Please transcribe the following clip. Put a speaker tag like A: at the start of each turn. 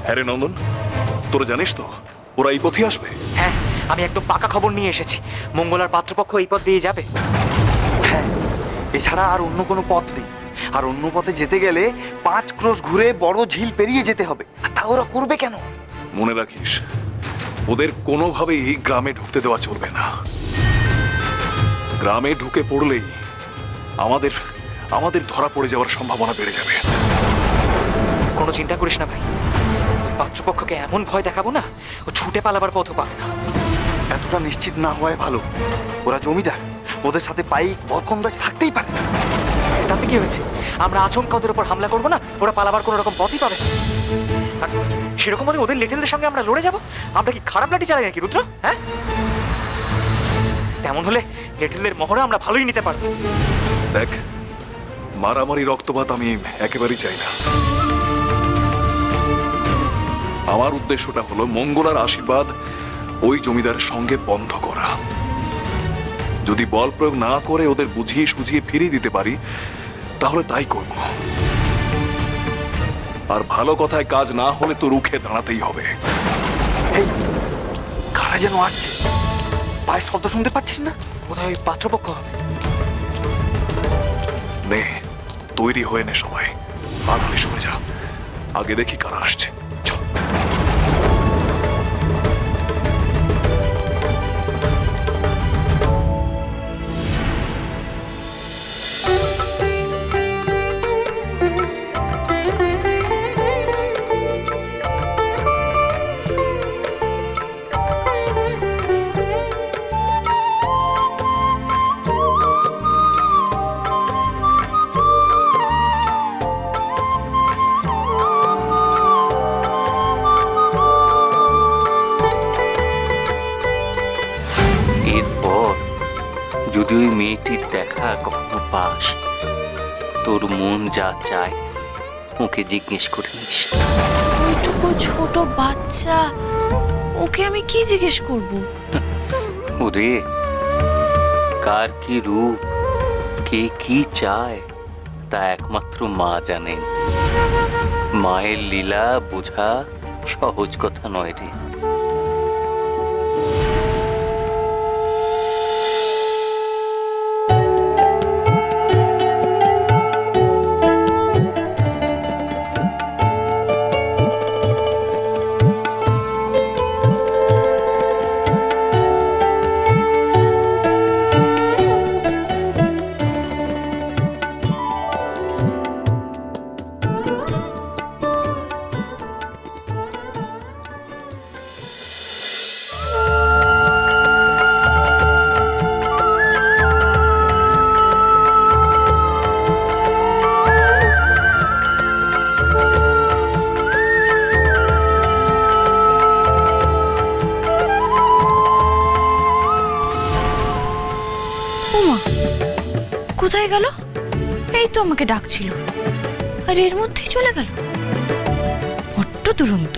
A: হ্যাঁ রে নন্দন, তোরা জানিস তো ওরা এই পথে আসবে?
B: হ্যাঁ, আমি একদম পাকা খবর নিয়ে এসেছি। মঙ্গলার পাত্রপক্ষ এই পথ দিয়ে যাবে।
C: হ্যাঁ, এছাড়া আর অন্য কোনো পথ নেই। আর অন্য পথে যেতে গেলে 5 ক্রোশ ঘুরে বড় ঝিল পেরিয়ে যেতে হবে। আর তা ওরা করবে কেন?
A: মনে রাখিস, ওদের কোনোভাবেই এই গ্রামে ঢুকতে দেওয়া চলবে না। গ্রামে ঢুকে পড়লেই আমাদের আমাদের ধরা পড়ে যাওয়ার সম্ভাবনা বেড়ে যাবে।
B: কোনো চিন্তা করিস না ভাই, ওই পাত্রপক্ষকে এমন ভয় দেখাবো না, ও ছুটে পালাবার পথও পাবে না।
C: এতটা নিশ্চিত না হওয়াই ভালো। ওরা জমিদার, ওদের সাথে পাইক বরকন্দাজ থাকতেই পারে।
B: তাতে কি হয়েছে? আমরা আচমকা ওদের উপর হামলা করবো না, ওরা পালাবার কোনো রকম পথই পাবে না। আর সেরকম হলে ওদের লেটেলদের সঙ্গে আমরা লড়ে যাব? আমরা কি খারাপ লাঠি চালাই নাকি রুদ্র? হ্যাঁ, তেমন হলে লেটেলদের মহড়া আমরা ভালোই নিতে পারবো।
A: দেখ, মারামারি রক্তপাত আমি একেবারেই চাই না। আমার উদ্দেশ্যটা হলো মঙ্গলার আশীর্বাদ ওই জমিদারের সঙ্গে বন্ধ করা। যদি বল প্রয়োগ না করে ওদের বুঝিয়ে সুঝিয়ে ফিরিয়ে দিতে পারি তাহলে তাই করব। আর ভালো কথায় কাজ না হলে তো রুখে দাঁড়াতেই হবে।
C: এই কারা যেন আসছে, পায়ের শব্দ শুনতে পাচ্ছিস না?
B: বোধহয় ওই পাত্রপক্ষ হবে।
A: নে, তৈরি হয়ে নে সবাই, আগামী শুনে যা। আগে দেখি কারা আসছে। চল।
D: যদি ওই মেয়েটির দেখা কখনো পাস, তোর মন যা চায় ওকে জিজ্ঞেস করে নিস।
E: ওইটুকু ছোট বাচ্চা, ওকে আমি কি জিজ্ঞেস করব?
D: ওরে, কার কি রূপ, কে কি চায় তা একমাত্র মা জানেন। মায়ের লীলা বোঝা সহজ কথা নয় রে।
E: কোথায় গেল? এই তো আমাকে ডাকছিল, আর এর মধ্যেই চলে গেল। বড্ড দুরন্ত।